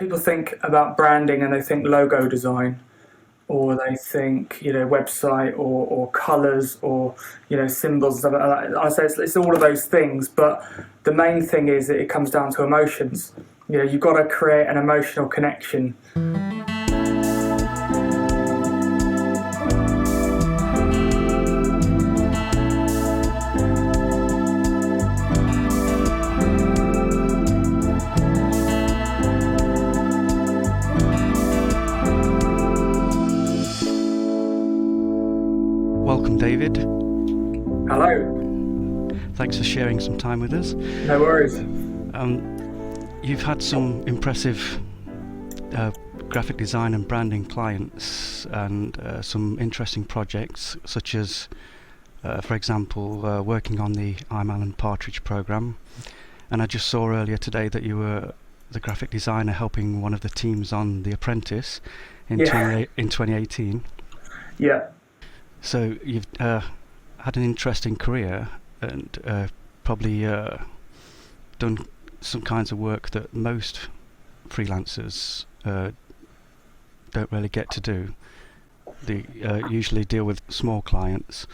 people think about branding and they think logo design, or they think, website or colors or, symbols. Stuff like that. I say it's all of those things, but the main thing is that it comes down to emotions. You've got to create an emotional connection. Welcome, David. Hello. Thanks for sharing some time with us. No worries. You've had some impressive graphic design and branding clients and some interesting projects, such as, for example, working on the I'm Alan Partridge program. And I just saw earlier today that you were the graphic designer helping one of the teams on The Apprentice in 2018. Yeah. So you've had an interesting career and probably done some kinds of work that most freelancers don't really get to do. They usually deal with small clients.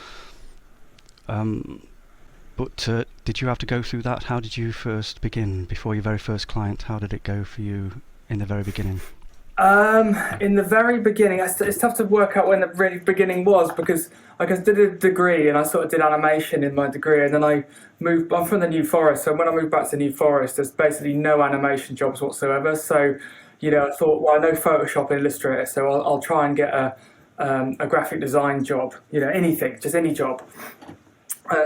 But did you have to go through that? How did you first begin before your very first client? How did it go for you in the very beginning? In the very beginning, it's tough to work out when the really beginning was, because I did a degree and I sort of did animation in my degree, and then I'm from the New Forest, so when I moved back to New Forest, there's basically no animation jobs whatsoever. So, I thought, well, I know Photoshop and Illustrator, so I'll try and get a graphic design job, anything, just any job.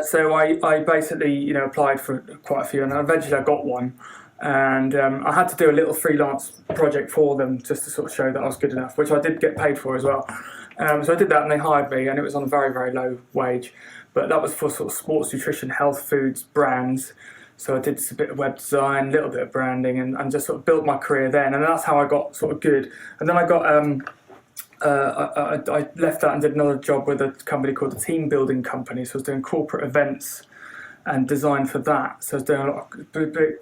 So I basically, applied for quite a few, and eventually I got one. And I had to do a little freelance project for them just to sort of show that I was good enough, which I did get paid for as well. So I did that and they hired me, and it was on a very, very low wage. But that was for sort of sports nutrition, health foods, brands. So I did a bit of web design, a little bit of branding, and just sort of built my career then. And that's how I got sort of good. And then I got, I left that and did another job with a company called the Team Building Company. So I was doing corporate events and design for that. So I was doing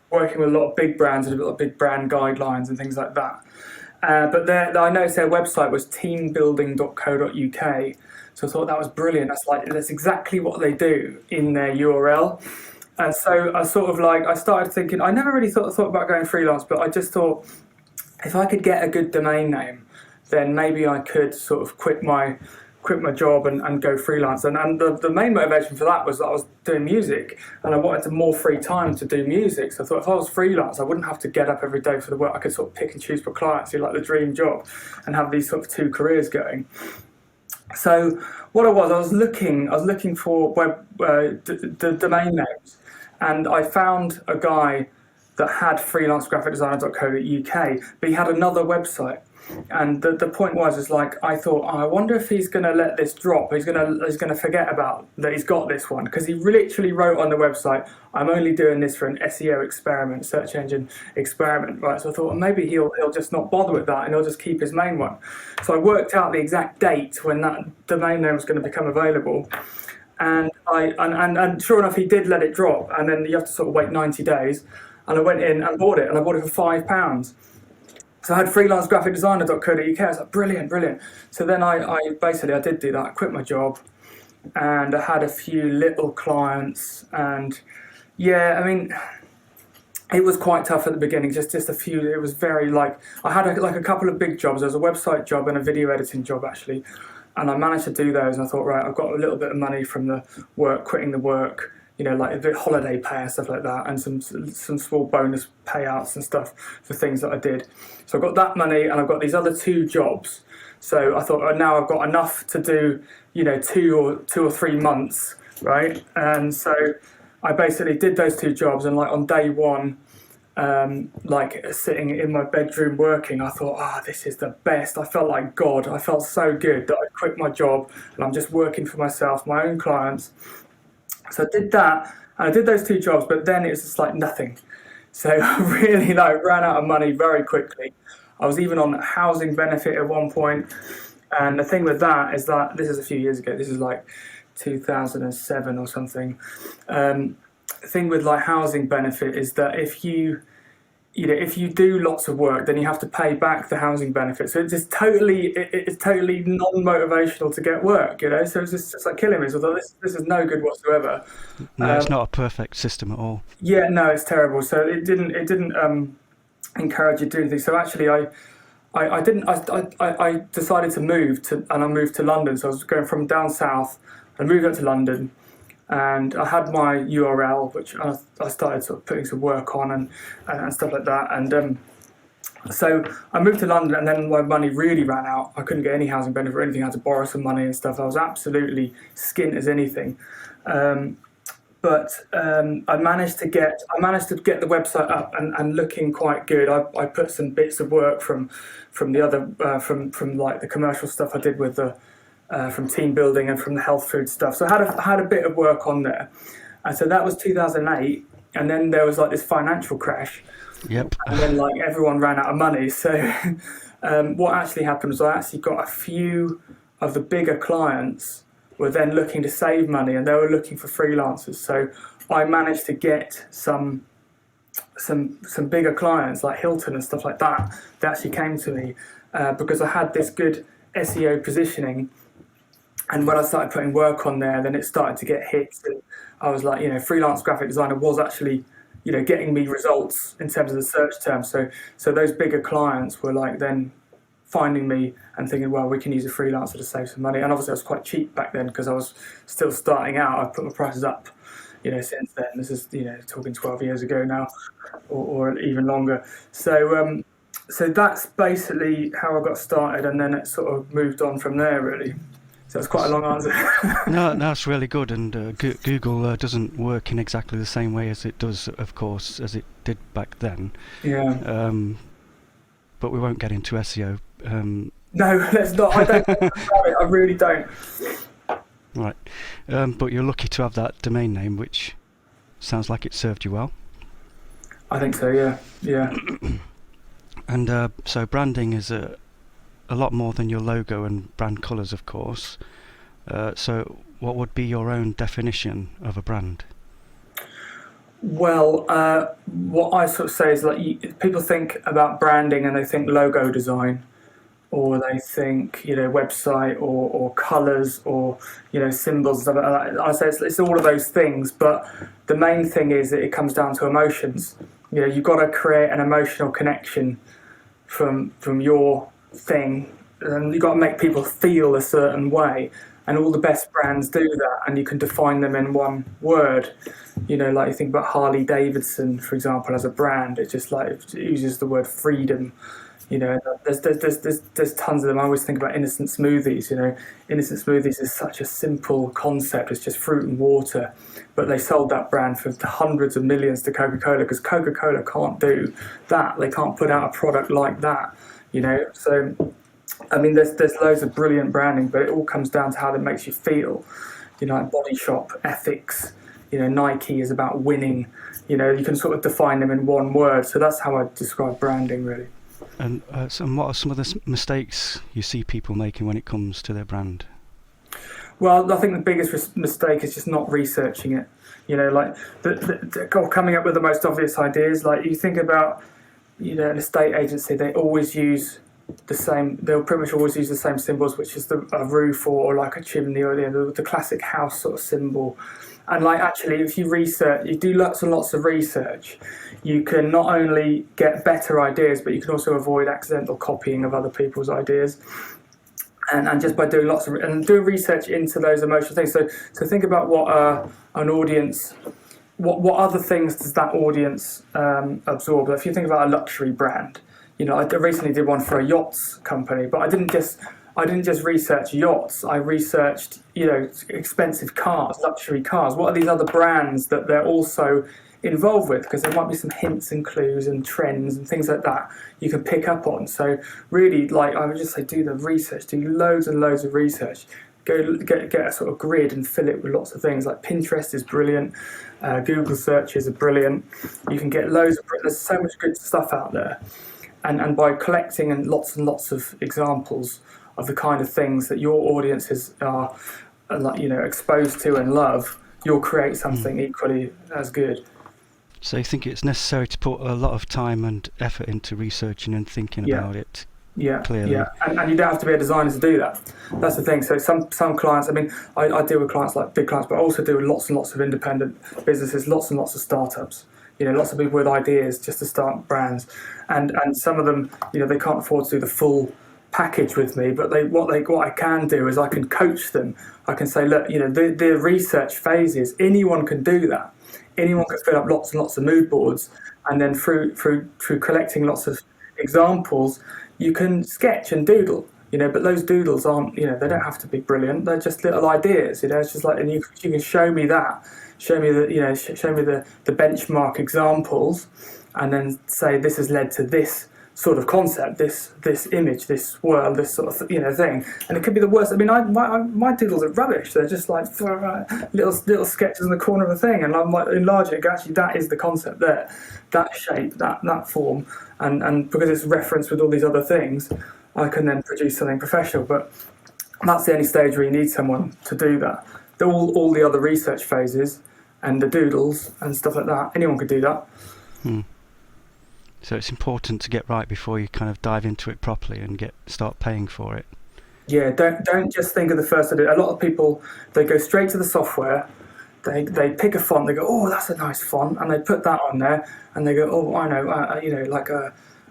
working with a lot of big brands and a lot of big brand guidelines and things like that. But I noticed their website was teambuilding.co.uk. So I thought that was brilliant. That's exactly what they do in their URL. And so I I started thinking, I never really thought about going freelance, but I just thought if I could get a good domain name, then maybe I could sort of quit my job and go freelance. And the main motivation for that was that I was doing music and I wanted more free time to do music. So I thought if I was freelance, I wouldn't have to get up every day for the work. I could sort of pick and choose for clients, do like the dream job, and have these sort of two careers going. So what I was looking for web domain names, and I found a guy that had freelancegraphicdesigner.co.uk, but he had another website. And the point was I thought, I wonder if he's going to let this drop. He's going to forget about that he's got this one, because he literally wrote on the website, I'm only doing this for an SEO experiment, search engine experiment, right? So I thought, well, maybe he'll just not bother with that and he'll just keep his main one. So I worked out the exact date when that domain name was going to become available. And and sure enough, he did let it drop, and then you have to sort of wait 90 days. And I went in and bought it, and I bought it for £5. So I had freelancegraphicdesigner.co.uk. I was like, brilliant. So then I did do that. I quit my job, and I had a few little clients, and it was quite tough at the beginning. Just a few. It was very I had a couple of big jobs. There was a website job and a video editing job actually, and I managed to do those. And I thought, right, I've got a little bit of money from the work, quitting the work. Like a bit of holiday pay and stuff like that, and some small bonus payouts and stuff for things that I did. So I got that money, and I've got these other two jobs. So I thought, now I've got enough to do, 2 or 3 months, right? And so I basically did those two jobs, and on day one, sitting in my bedroom working, I thought, this is the best. I felt like God. I felt so good that I quit my job, and I'm just working for myself, my own clients. So I did that, and I did those two jobs, but then it was just nothing. So I really ran out of money very quickly. I was even on housing benefit at one point, and the thing with that is that this is a few years ago. This is 2007 or something. The thing with housing benefit is that if you if you do lots of work, then you have to pay back the housing benefit. So it's just it's totally non-motivational to get work, So it's like killing me. So I thought this is no good whatsoever. No, it's not a perfect system at all. Yeah, no, it's terrible. So it didn't encourage you to do anything. So actually, I decided to move and I moved to London. So I was going from down south. I moved up to London, and I had my URL, which I started sort of putting some work on and stuff like that. And so I moved to London, and then my money really ran out. I couldn't get any housing benefit or anything. I had to borrow some money and stuff. I was absolutely skint as anything. But I managed to get the website up and looking quite good. I put some bits of work from the other from like the commercial stuff I did with the from team building and from the health food stuff. So I had a bit of work on there, and so that was 2008. And then there was like this financial crash. Yep. And then like everyone ran out of money. So what actually happened was I actually got a few of the bigger clients were then looking to save money, and they were looking for freelancers. So I managed to get some bigger clients like Hilton and stuff like that. They actually came to me because I had this good SEO positioning. And when I started putting work on there, then it started to get hits. And I was like, freelance graphic designer was actually, getting me results in terms of the search terms. So those bigger clients were like then finding me and thinking, well, we can use a freelancer to save some money. And obviously I was quite cheap back then because I was still starting out. I put my prices up, since then. This is, talking 12 years ago now, or even longer. So that's basically how I got started, and then it sort of moved on from there, really. So it's quite a long answer. No, that's really good. And Google doesn't work in exactly the same way as it does, of course, as it did back then. Yeah. But we won't get into SEO. No, let's not. I don't think about it. I really don't. Right. But you're lucky to have that domain name, which sounds like it served you well. I think so, yeah. Yeah. And so branding is a lot more than your logo and brand colours, of course. So what would be your own definition of a brand? Well, what I sort of say is like people think about branding and they think logo design, or they think website or colours or symbols and stuff like that. I say it's all of those things, but the main thing is that it comes down to emotions. You've got to create an emotional connection from your thing, and you've got to make people feel a certain way, and all the best brands do that, and you can define them in one word. Like you think about Harley Davidson, for example, as a brand. It's just like it uses the word freedom. There's tons of them. I always think about Innocent Smoothies. Innocent Smoothies is such a simple concept. It's just fruit and water, but they sold that brand for hundreds of millions to Coca-Cola because Coca-Cola can't do that. They can't put out a product like that. So I mean, there's loads of brilliant branding, but it all comes down to how it makes you feel. Like Body Shop, ethics. Nike is about winning. You can sort of define them in one word. So that's how I describe branding, really. And what are some of the mistakes you see people making when it comes to their brand? Well, I think the biggest mistake is just not researching it. Like coming up with the most obvious ideas. Like you think about, an estate agency, they always use the same. They'll pretty much always use the same symbols, which is a roof or like a chimney or the classic house sort of symbol. And like actually, if you do lots and lots of research, you can not only get better ideas, but you can also avoid accidental copying of other people's ideas. And just by doing doing research into those emotional things. So think about what an audience, what other things does that audience absorb? If you think about a luxury brand, I recently did one for a yachts company, but I didn't just research yachts. I researched, expensive cars, luxury cars. What are these other brands that they're also involved with? Because there might be some hints and clues and trends and things like that you can pick up on. So really, like I would just say, do the research, do loads and loads of research. Go get a sort of grid and fill it with lots of things. Like Pinterest is brilliant. Google searches are brilliant. You can get there's so much good stuff out there. And by collecting and lots of examples of the kind of things that your audiences are exposed to and love, you'll create something equally as good. So you think it's necessary to put a lot of time and effort into researching and thinking about it clearly? Yeah, and you don't have to be a designer to do that. That's the thing. So some clients, I mean, I deal with clients like big clients, but I also deal with lots and lots of independent businesses, lots and lots of startups. Lots of people with ideas just to start brands, and some of them, they can't afford to do the full package with me, but what I can do is I can coach them. I can say, look, the research phases, anyone can do that. Anyone can fill up lots and lots of mood boards, and then through collecting lots of examples, you can sketch and doodle. But those doodles aren't, they don't have to be brilliant. They're just little ideas. It's just like, and you can show me that, show me the benchmark examples, and then say this has led to this sort of concept, this image, this swirl, this sort of thing. And it could be the worst. I mean, my doodles are rubbish. They're just like little sketches in the corner of a thing, and I'm like enlarging it. Actually, that is the concept there, that shape, that form, and because it's referenced with all these other things, I can then produce something professional. But that's the only stage where you need someone to do that. All the other research phases and the doodles and stuff like that, anyone could do that. So it's important to get right before you kind of dive into it properly and start paying for it. Yeah, don't just think of the first idea. A lot of people, they go straight to the software, they pick a font, they go, oh, that's a nice font, and they put that on there, and they go, oh, I know,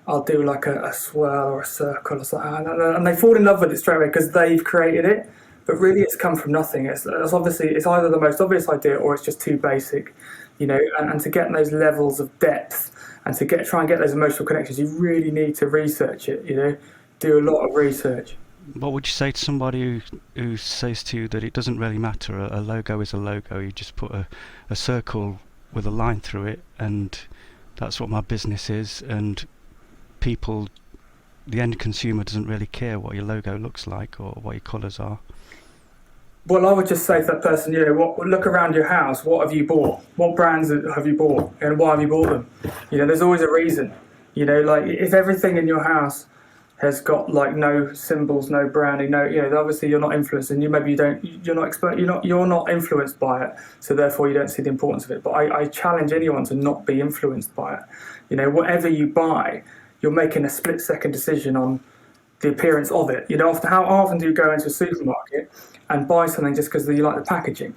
I'll do like a swirl or a circle or something, and they fall in love with it straight away because they've created it. But really, it's come from nothing. It's obviously, it's either the most obvious idea or it's just too basic, and to get those levels of depth and to try and get those emotional connections, you really need to research it, do a lot of research. What would you say to somebody who says to you that it doesn't really matter, a logo is a logo, you just put a circle with a line through it, and that's what my business is, and people, the end consumer, doesn't really care what your logo looks like or what your colours are? Well, I would just say to that person, look around your house. What have you bought? What brands have you bought? And why have you bought them? There's always a reason. Like if everything in your house has got like no symbols, no branding, no, obviously you're not influenced, and you're not influenced by it. So therefore you don't see the importance of it. But I challenge anyone to not be influenced by it. Whatever you buy, you're making a split-second decision on the appearance of it. How often do you go into a supermarket and buy something just because you like the packaging?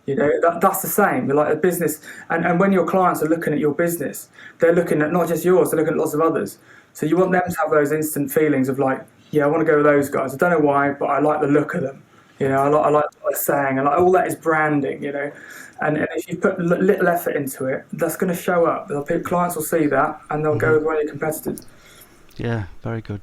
That's the same. You're like a business, and when your clients are looking at your business, they're looking at not just yours, they're looking at lots of others. So you want them to have those instant feelings of like, yeah, I want to go with those guys. I don't know why, but I like the look of them. I like what they're saying, and all that is branding. And if you put little effort into it, that's going to show up. Clients will see that, and they'll go with one of your competitors. Yeah, very good.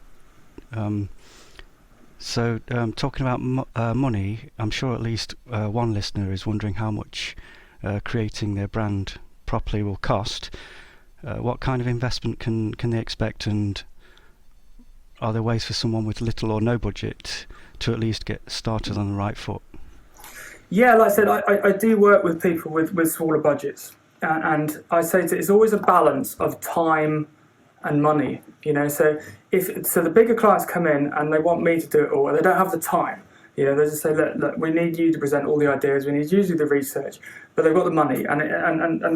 So talking about money, I'm sure at least one listener is wondering how much creating their brand properly will cost. What kind of investment can they expect, and are there ways for someone with little or no budget to at least get started on the right foot? Yeah, like I said, I do work with people with smaller budgets, and I say it's always a balance of time and money. So the bigger clients come in and they want me to do it all, and they don't have the time. They just say, look, we need you to present all the ideas, we need you to do the research, but they've got the money. And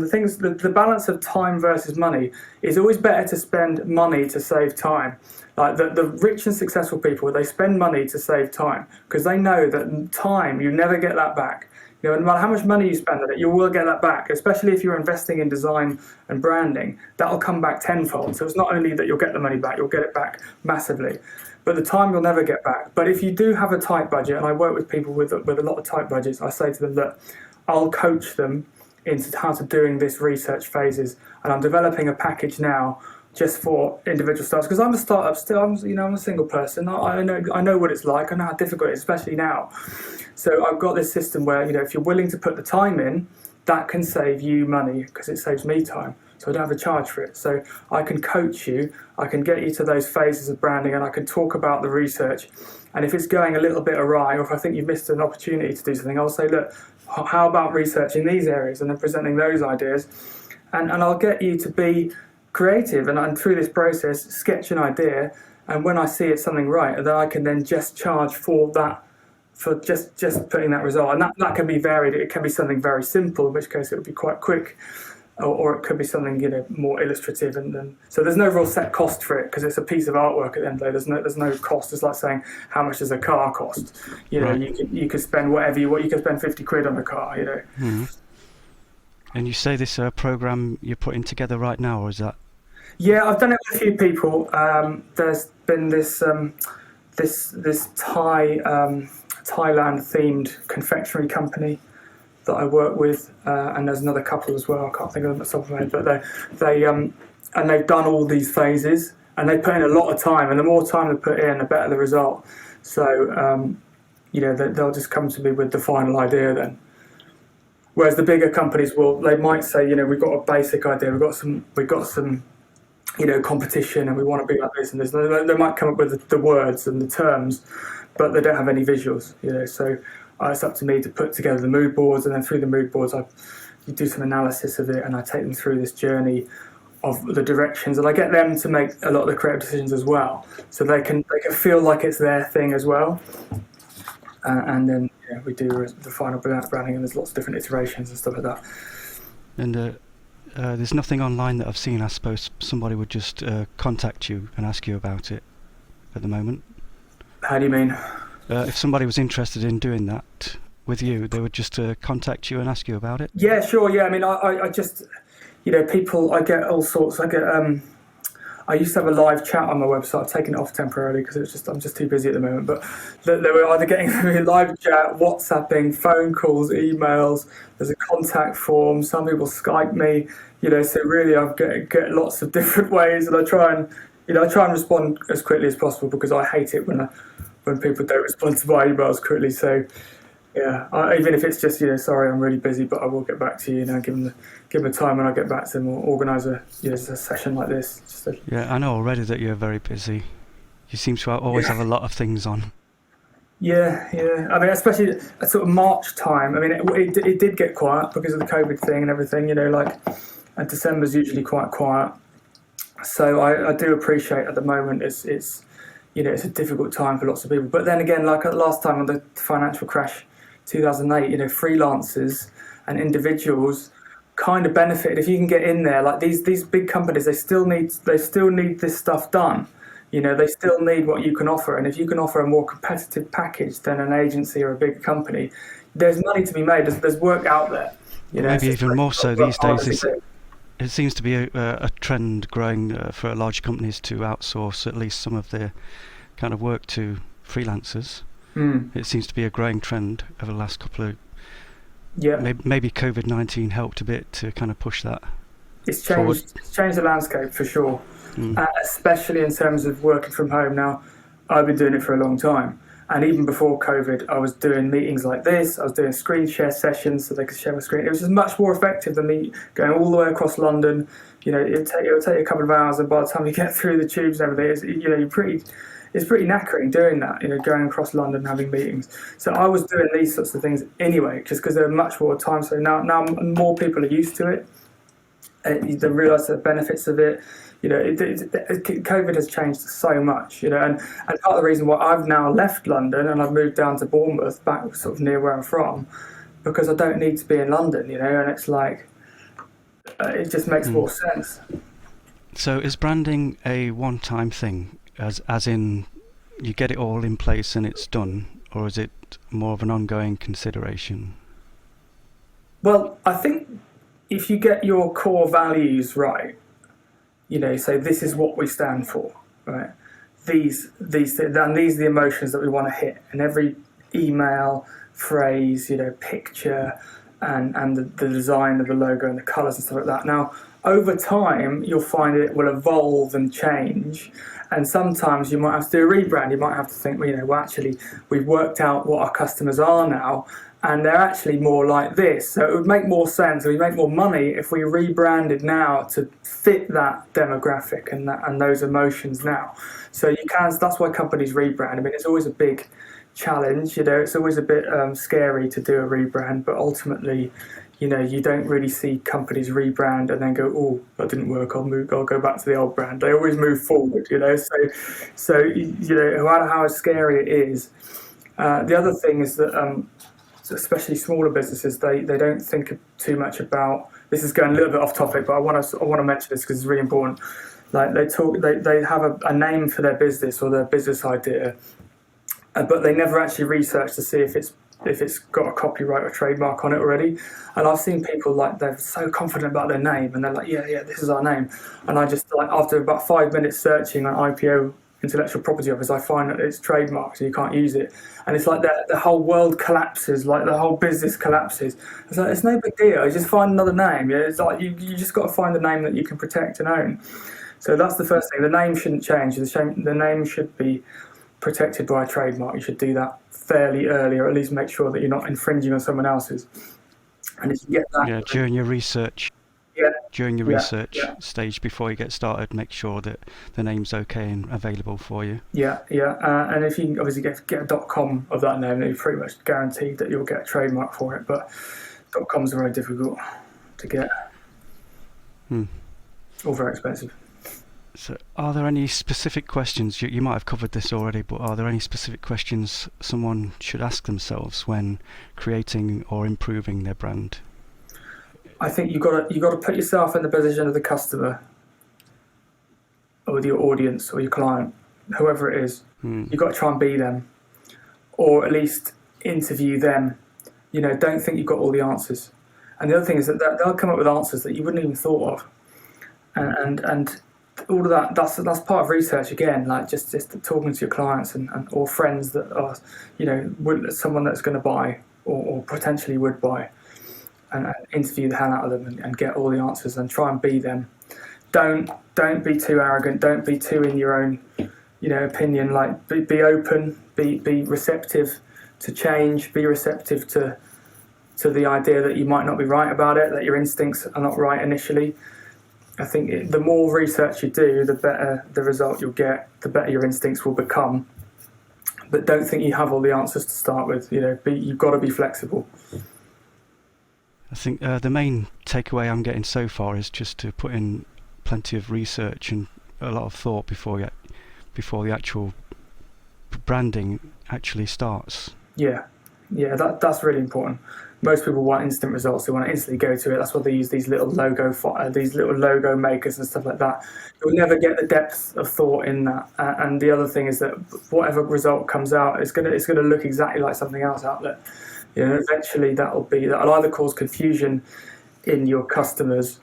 the things, the balance of time versus money is always better to spend money to save time. Like the rich and successful people, they spend money to save time because they know that time, you never get that back. No matter how much money you spend on it, you will get that back, especially if you're investing in design and branding. That'll come back tenfold. So it's not only that you'll get the money back, you'll get it back massively. But the time you'll never get back. But if you do have a tight budget, and I work with people with a lot of tight budgets, I say to them that I'll coach them into how to doing this research phases. And I'm developing a package now just for individual startups, because I'm a startup still. I'm a single person. I know what it's like. I know how difficult it is, especially now. So I've got this system where if you're willing to put the time in, that can save you money because it saves me time. So I don't have a charge for it. So I can coach you. I can get you to those phases of branding, and I can talk about the research. And if it's going a little bit awry, or if I think you've missed an opportunity to do something, I'll say, look, how about researching these areas and then presenting those ideas, and I'll get you to be creative and through this process sketch an idea, and when I see it's something right, then I can then just charge for that, for just putting that result. And that can be varied. It can be something very simple, in which case it would be quite quick, or it could be something more illustrative, and then so there's no real set cost for it because it's a piece of artwork at the end of the day. There's no cost. It's like saying how much does a car cost? Right. You could spend whatever you want. You could spend 50 quid on a car. Mm-hmm. And you say this program you're putting together right now, or is that? Yeah, I've done it with a few people. There's been this this Thailand themed confectionery company that I work with, and there's another couple as well. I can't think of them off the top of my head, but and they've done all these phases, and they put in a lot of time, and the more time they put in, the better the result. So they'll just come to me with the final idea then. Whereas the bigger companies they might say, we've got a basic idea, we've got some competition, and we want to be like this and this. They might come up with the words and the terms, but they don't have any visuals. So it's up to me to put together the mood boards, and then through the mood boards, you do some analysis of it, and I take them through this journey of the directions, and I get them to make a lot of the creative decisions as well, so they can feel like it's their thing as well. And then we do the final branding, and there's lots of different iterations and stuff like that. And there's nothing online that I've seen. I suppose somebody would just contact you and ask you about it at the moment. How do you mean? If somebody was interested in doing that with you, they would just contact you and ask you about it? Yeah, sure. Yeah, I mean, I just, people, I get all sorts. I used to have a live chat on my website. I've taken it off temporarily because I'm just too busy at the moment. But they were either getting live chat, WhatsApping, phone calls, emails. There's a contact form. Some people Skype me. So really, I get lots of different ways, and I try and respond as quickly as possible because I hate it when people don't respond to my emails quickly. So yeah, even if it's just sorry, I'm really busy, but I will get back to you. Give them a time when I get back to them, or organise a session like this. Yeah, I know already that you're very busy. You seem to always have a lot of things on. Yeah. I mean, especially at sort of March time. I mean, it did get quiet because of the COVID thing and everything. And December's usually quite quiet. So I do appreciate at the moment it's a difficult time for lots of people. But then again, like last time on the financial crash, 2008, freelancers and individuals kind of benefited if you can get in there. Like these big companies, they still need this stuff done. They still need what you can offer, and if you can offer a more competitive package than an agency or a bigger company, there's money to be made. There's work out there. Maybe even more so these days. It seems to be a trend growing for large companies to outsource at least some of their kind of work to freelancers. It seems to be a growing trend over the last couple of. Yeah. Maybe COVID-19 helped a bit to kind of push that. It's changed the landscape for sure, especially in terms of working from home. Now, I've been doing it for a long time, and even before COVID, I was doing meetings like this. I was doing screen share sessions so they could share my screen. It was just much more effective than me going all the way across London. It'll take you a couple of hours, and by the time you get through the tubes and everything, it's pretty knackering doing that, going across London, having meetings. So I was doing these sorts of things anyway, just because there were much more time. So now more people are used to it. They realise the benefits of it. COVID has changed so much, and part of the reason why I've now left London and I've moved down to Bournemouth, back sort of near where I'm from, because I don't need to be in London, and it's like, it just makes more sense. So is branding a one-time thing? As in, you get it all in place and it's done, or is it more of an ongoing consideration? Well, I think if you get your core values right, say this is what we stand for, right? These things, and these are the emotions that we want to hit, and every email, phrase, picture, and the design of the logo and the colours and stuff like that. Now, over time, you'll find it will evolve and change. And sometimes you might have to do a rebrand. You might have to think, actually, we've worked out what our customers are now, and they're actually more like this. So it would make more sense, we make more money if we rebranded now to fit that demographic and those emotions now. So that's why companies rebrand. I mean, it's always a big challenge, it's always a bit scary to do a rebrand, but ultimately, you don't really see companies rebrand and then go, oh, that didn't work, I'll go back to the old brand. They always move forward, so no matter how scary it is. The other thing is that, especially smaller businesses, they don't think too much about this is going a little bit off topic, but I want to mention this because it's really important. Like they have a name for their business or their business idea, but they never actually research to see if it's got a copyright or trademark on it already. And I've seen people like they're so confident about their name and they're like, yeah, this is our name. And I just like after about 5 minutes searching on IPO intellectual property office, I find that it's trademarked, so you can't use it. And it's like the whole world collapses, like the whole business collapses. It's like it's no big deal. You just find another name. Yeah, it's like you just got to find a name that you can protect and own. So that's the first thing. The name shouldn't change. The name should be protected by a trademark. You should do that fairly early, or at least make sure that you're not infringing on someone else's. And if you get that, during your research. Yeah. During your research stage before you get started, make sure that the name's okay and available for you. And if you can obviously get a .com of that name, then you're pretty much guaranteed that you'll get a trademark for it. But .coms are very difficult to get, or very expensive. So, are there any specific questions, you might have covered this already, but are there any specific questions someone should ask themselves when creating or improving their brand? I think you've got to put yourself in the position of the customer, or your audience, or your client, whoever it is. You've got to try and be them, or at least interview them. Don't think you've got all the answers. And the other thing is that they'll come up with answers that you wouldn't even thought of, and all of that. That's part of research again. Like just talking to your clients and or friends that are, someone that's going to buy or potentially would buy. And interview the hell out of them and get all the answers and try and be them. Don't be too arrogant. Don't be too in your own, opinion. Like be open. Be receptive to change. Be receptive to the idea that you might not be right about it. That your instincts are not right initially. I think the more research you do, the better the result you'll get. The better your instincts will become. But don't think you have all the answers to start with. You've got to be flexible. I think the main takeaway I'm getting so far is just to put in plenty of research and a lot of thought before the actual branding actually starts. Yeah, that's really important. Most people want instant results. They want to instantly go to it. That's why they use these little logo makers and stuff like that. You'll never get the depth of thought in that. And the other thing is that whatever result comes out, it's going to look exactly like something else out there. Eventually that'll either cause confusion in your customers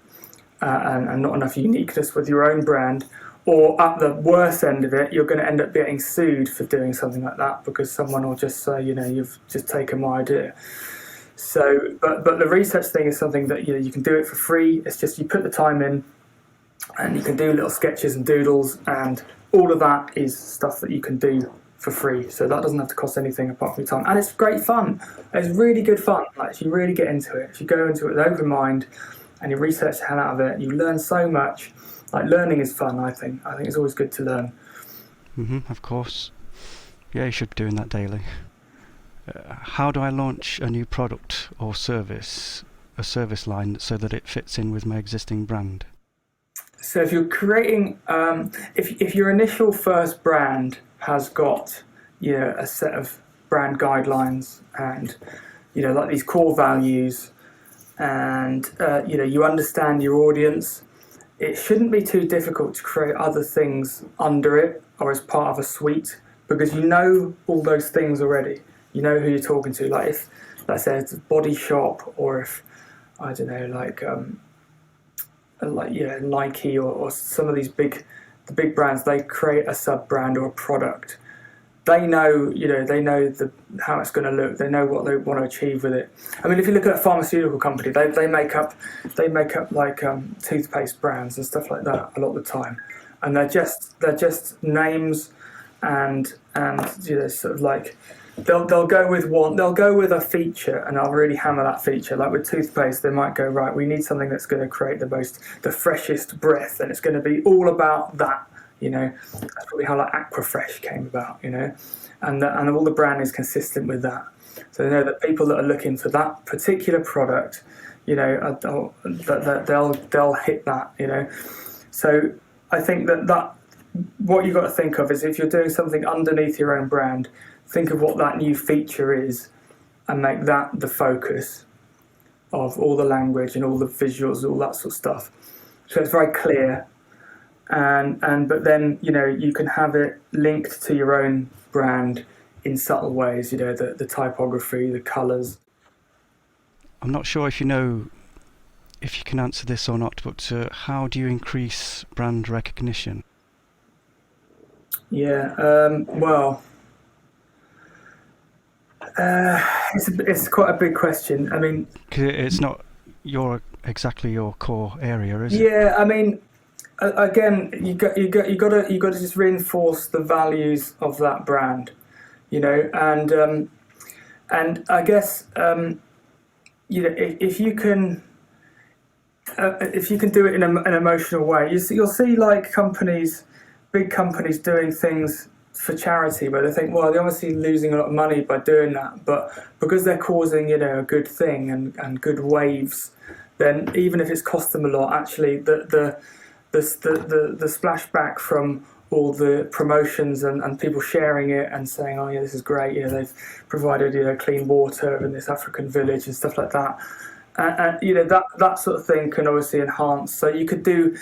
and not enough uniqueness with your own brand, or at the worst end of it, you're going to end up getting sued for doing something like that because someone will just say, you've just taken my idea. So, but the research thing is something that you can do it for free. It's just you put the time in, and you can do little sketches and doodles, and all of that is stuff that you can do for free, so that doesn't have to cost anything apart from your time, and it's great fun. It's really good fun. Like if you really get into it, if you go into it with an open mind and you research the hell out of it, you learn so much. Like learning is fun. I think it's always good to learn. Of course, yeah, you should be doing that daily. How do I launch a new product or service, a service line, so that it fits in with my existing brand? So if you're creating, if your initial first brand has got a set of brand guidelines and like these core values, and you understand your audience, it shouldn't be too difficult to create other things under it or as part of a suite, because you know all those things already. You know who you're talking to. Like if, let's say, it's a body shop, or if I don't know, like Nike or some of these big brands, they create a sub brand or a product. They know, how it's going to look. They know what they want to achieve with it. I mean, if you look at a pharmaceutical company, they make up like toothpaste brands and stuff like that a lot of the time, and they're just names and sort of like they'll go with a feature and they'll really hammer that feature. Like with toothpaste, they might go, right, we need something that's going to create the freshest breath, and it's going to be all about that. That's probably how like Aquafresh came about, and all the brand is consistent with that. So they know that people that are looking for that particular product, they'll hit that, So I think that what you've got to think of is, if you're doing something underneath your own brand, think of what that new feature is and make that the focus. of all the language and all the visuals, all that sort of stuff. So it's very clear. But then, you can have it linked to your own brand in subtle ways, the typography, the colours. I'm not sure if you can answer this or not, but how do you increase brand recognition? Yeah, it's quite a big question. I mean, 'Cause it's not exactly your core area, is it? yeah, I mean, again, you got to just reinforce the values of that brand, and I guess if you can do it in an emotional way, you'll see like big companies doing things for charity, but they think, well, they're obviously losing a lot of money by doing that, but because they're causing a good thing and good waves, then even if it's cost them a lot, actually the splashback from all the promotions and people sharing it and saying, oh yeah, this is great, they've provided clean water in this African village and stuff like that. And that sort of thing can obviously enhance. So you can do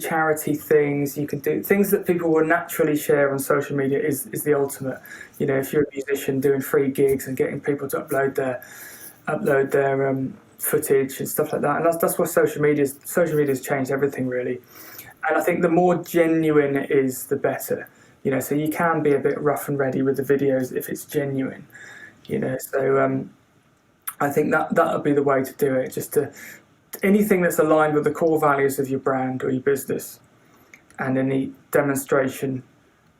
charity things. You can do things that people will naturally share on social media. Is the ultimate. If you're a musician doing free gigs and getting people to upload their footage and stuff like that. And that's what social media's changed everything really. And I think the more genuine it is, the better. So you can be a bit rough and ready with the videos if it's genuine. So. I think that would be the way to do it. Just anything that's aligned with the core values of your brand or your business, and any demonstration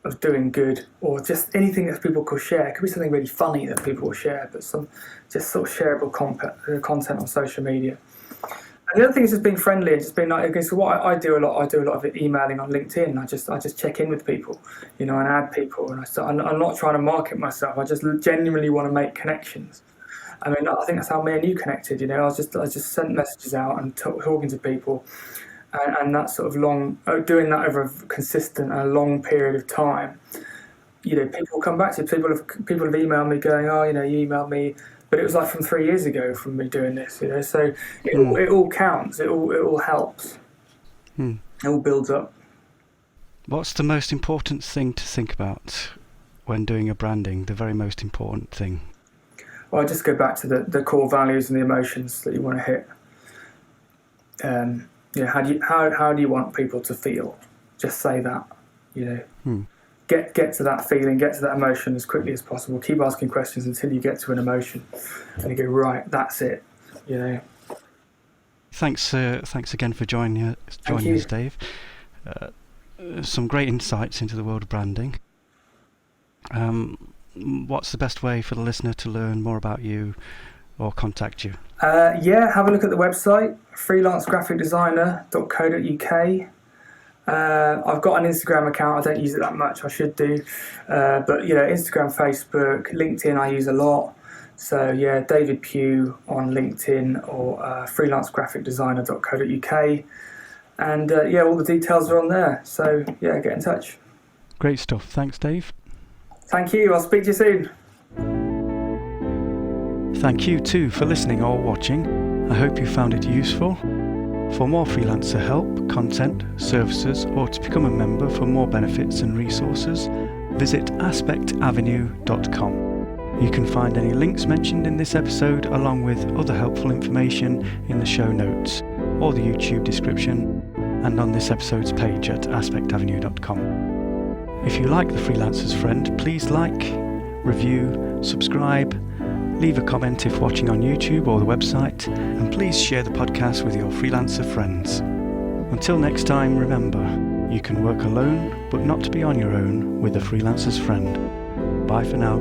of doing good, or just anything that people could share. It could be something really funny that people will share, but some just sort of shareable content on social media. And the other thing is just being friendly and just being like, okay, so what I do a lot of it emailing on LinkedIn. I just check in with people, and add people, and I'm not trying to market myself. I just genuinely want to make connections. I mean, I think that's how me and you connected. I just sent messages out and talking to people, and that sort of doing that over a consistent and a long period of time. People come back to you. People have emailed me going, oh, you emailed me, but it was like from 3 years ago from me doing this. So it all counts. It all helps. It all builds up. What's the most important thing to think about when doing your branding? The very most important thing. Well, I just go back to the core values and the emotions that you want to hit. How do you want people to feel? Just say that. Get to that feeling, get to that emotion as quickly as possible. Keep asking questions until you get to an emotion, and you go, right, that's it. Thanks again for joining us, Dave. Some great insights into the world of branding. What's the best way for the listener to learn more about you or contact you? Have a look at the website, freelancegraphicdesigner.co.uk. I've got an Instagram account. I don't use it that much. I should do. But Instagram, Facebook, LinkedIn I use a lot. So David Pugh on LinkedIn or freelancegraphicdesigner.co.uk. And all the details are on there. So get in touch. Great stuff. Thanks, Dave. Thank you. I'll speak to you soon. Thank you too for listening or watching. I hope you found it useful. For more freelancer help, content, services, or to become a member for more benefits and resources, visit aspectavenue.com. You can find any links mentioned in this episode along with other helpful information in the show notes or the YouTube description and on this episode's page at aspectavenue.com. If you like The Freelancer's Friend, please like, review, subscribe, leave a comment if watching on YouTube or the website, and please share the podcast with your freelancer friends. Until next time, remember, you can work alone, but not be on your own with The Freelancer's Friend. Bye for now.